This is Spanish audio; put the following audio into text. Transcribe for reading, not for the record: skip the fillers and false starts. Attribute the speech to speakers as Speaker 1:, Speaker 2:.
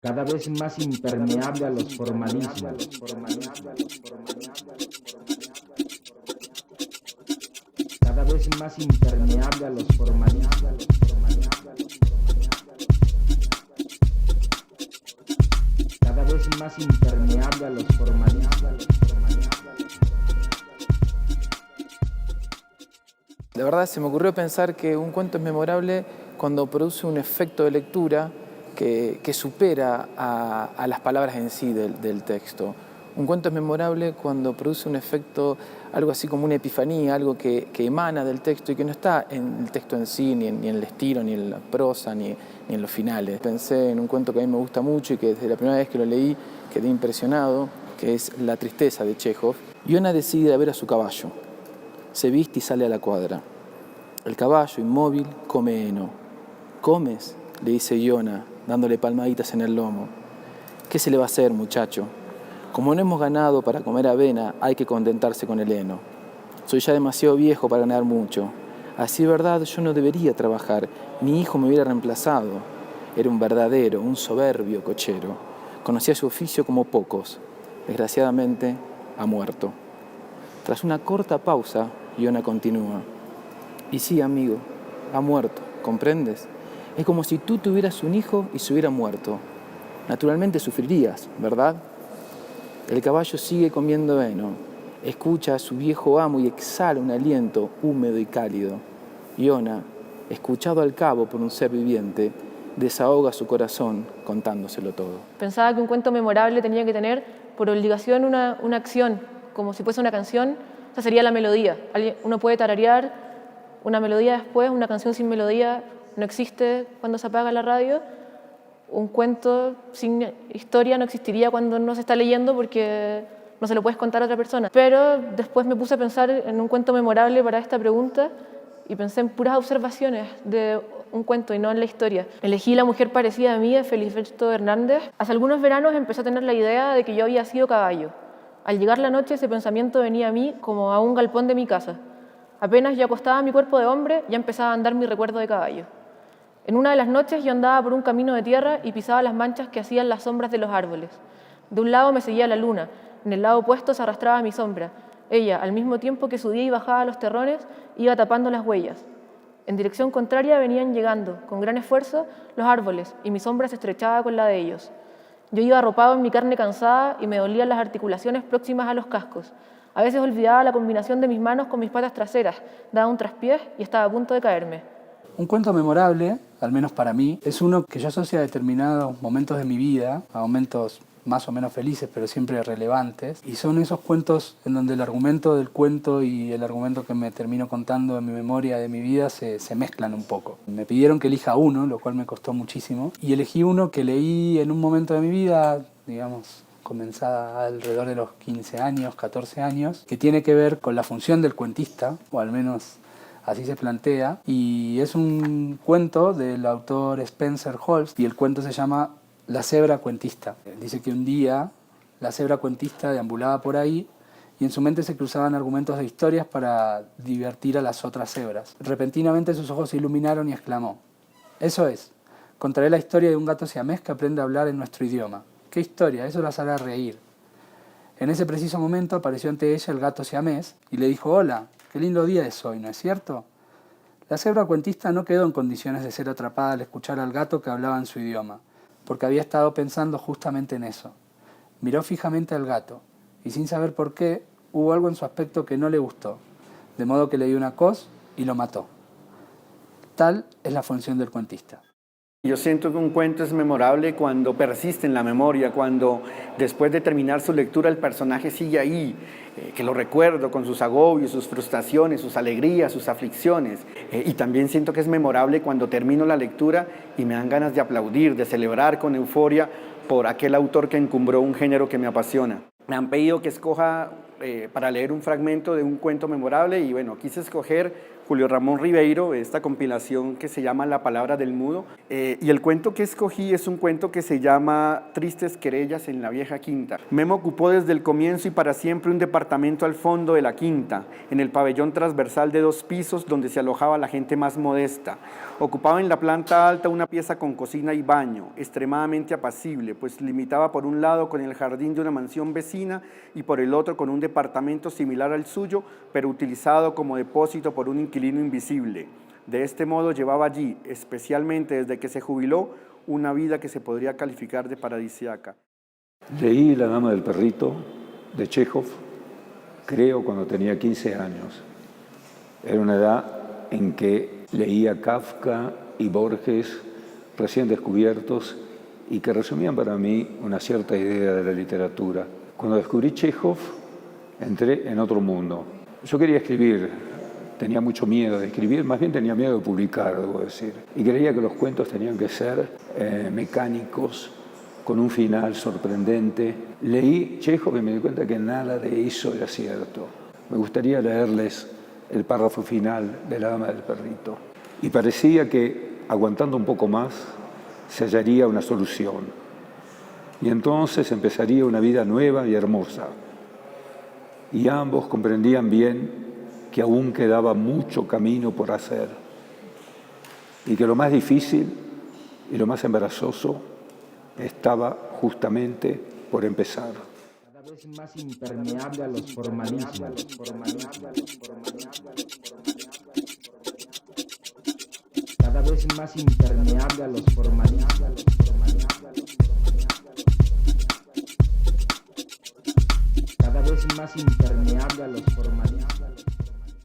Speaker 1: cada vez más impermeable a los formalismos, cada vez más impermeable a los formalismos, cada vez más impermeable a los formalismos.
Speaker 2: De verdad se me ocurrió pensar que un cuento es memorable cuando produce un efecto de lectura que supera a las palabras en sí del texto. Un cuento es memorable cuando produce un efecto, algo así como una epifanía, algo que emana del texto y que no está en el texto en sí, ni en el estilo, ni en la prosa, ni en los finales. Pensé en un cuento que a mí me gusta mucho y que desde la primera vez que lo leí quedé impresionado, que es La tristeza de Chekhov. Iona decide ir a ver a su caballo. Se viste y sale a la cuadra. El caballo, inmóvil, come heno. ¿Comes?, le dice Iona, dándole palmaditas en el lomo. ¿Qué se le va a hacer, muchacho? Como no hemos ganado para comer avena, hay que contentarse con el heno. Soy ya demasiado viejo para ganar mucho. Así de verdad yo no debería trabajar. Mi hijo me hubiera reemplazado. Era un verdadero, un soberbio cochero. Conocía su oficio como pocos. Desgraciadamente, ha muerto. Tras una corta pausa, Iona continúa. Y sí, amigo, ha muerto, ¿comprendes? Es como si tú tuvieras un hijo y se hubiera muerto. Naturalmente sufrirías, ¿verdad? El caballo sigue comiendo heno. Escucha a su viejo amo y exhala un aliento húmedo y cálido. Iona, escuchado al cabo por un ser viviente, desahoga su corazón contándoselo todo.
Speaker 3: Pensaba que un cuento memorable tenía que tener por obligación una acción, como si fuese una canción. Esa sería la melodía. Uno puede tararear una melodía después, una canción sin melodía no existe cuando se apaga la radio. Un cuento sin historia no existiría cuando no se está leyendo porque no se lo puedes contar a otra persona. Pero después me puse a pensar en un cuento memorable para esta pregunta y pensé en puras observaciones de un cuento y no en la historia. Elegí La mujer parecida a mí de Felisberto Hernández. Hace algunos veranos empecé a tener la idea de que yo había sido caballo. Al llegar la noche ese pensamiento venía a mí como a un galpón de mi casa. Apenas yo acostaba mi cuerpo de hombre, ya empezaba a andar mi recuerdo de caballo. En una de las noches yo andaba por un camino de tierra y pisaba las manchas que hacían las sombras de los árboles. De un lado me seguía la luna, en el lado opuesto se arrastraba mi sombra. Ella, al mismo tiempo que subía y bajaba los terrones, iba tapando las huellas. En dirección contraria venían llegando, con gran esfuerzo, los árboles y mi sombra se estrechaba con la de ellos. Yo iba arropado en mi carne cansada y me dolían las articulaciones próximas a los cascos. A veces olvidaba la combinación de mis manos con mis patas traseras, daba un traspiés y estaba a punto de caerme.
Speaker 4: Un cuento memorable, al menos para mí, es uno que yo asocio a determinados momentos de mi vida, a momentos más o menos felices, pero siempre relevantes. Y son esos cuentos en donde el argumento del cuento y el argumento que me termino contando en mi memoria de mi vida se mezclan un poco. Me pidieron que elija uno, lo cual me costó muchísimo. Y elegí uno que leí en un momento de mi vida, digamos, comenzada alrededor de los 15 años, 14 años, que tiene que ver con la función del cuentista, o al menos así se plantea, y es un cuento del autor Spencer Holmes, y el cuento se llama La cebra cuentista. Dice que un día la cebra cuentista deambulaba por ahí y en su mente se cruzaban argumentos de historias para divertir a las otras cebras. Repentinamente sus ojos se iluminaron y exclamó: «Eso es, contaré la historia de un gato siamés que aprende a hablar en nuestro idioma. ¿Qué historia? Eso las hará reír». En ese preciso momento apareció ante ella el gato siamés y le dijo: «Hola, qué lindo día es hoy, ¿no es cierto?». La cebra cuentista no quedó en condiciones de ser atrapada al escuchar al gato que hablaba en su idioma, porque había estado pensando justamente en eso. Miró fijamente al gato, y sin saber por qué, hubo algo en su aspecto que no le gustó, de modo que le dio una coz y lo mató. Tal es la función del cuentista.
Speaker 5: Yo siento que un cuento es memorable cuando persiste en la memoria, cuando después de terminar su lectura el personaje sigue ahí, que lo recuerdo con sus agobios, sus frustraciones, sus alegrías, sus aflicciones. Y también siento que es memorable cuando termino la lectura y me dan ganas de aplaudir, de celebrar con euforia por aquel autor que encumbró un género que me apasiona. Me han pedido que escoja para leer un fragmento de un cuento memorable y bueno, quise escoger Julio Ramón Ribeiro, esta compilación que se llama La palabra del mudo. Y el cuento que escogí es un cuento que se llama Tristes querellas en la vieja quinta. Memo ocupó desde el comienzo y para siempre un departamento al fondo de la quinta, en el pabellón transversal de 2 pisos donde se alojaba la gente más modesta. Ocupaba en la planta alta una pieza con cocina y baño, extremadamente apacible, pues limitaba por un lado con el jardín de una mansión vecina y por el otro con un departamento similar al suyo, pero utilizado como depósito por un inquilino invisible. De este modo llevaba allí, especialmente desde que se jubiló, una vida que se podría calificar de paradisíaca.
Speaker 6: Leí La dama del perrito de Chekhov, creo cuando tenía 15 años. Era una edad en que leía Kafka y Borges recién descubiertos y que resumían para mí una cierta idea de la literatura. Cuando descubrí Chekhov, entré en otro mundo. Yo quería escribir, tenía mucho miedo de escribir, más bien tenía miedo de publicar, debo decir. Y creía que los cuentos tenían que ser mecánicos, con un final sorprendente. Leí Chekhov y me di cuenta que nada de eso era cierto. Me gustaría leerles el párrafo final de La dama del perrito. Y parecía que, aguantando un poco más, se hallaría una solución. Y entonces empezaría una vida nueva y hermosa. Y ambos comprendían bien que aún quedaba mucho camino por hacer. Y que lo más difícil y lo más embarazoso estaba justamente por empezar.
Speaker 1: Cada vez más impermeable a los formalismos. Cada vez más impermeable a los formalismos.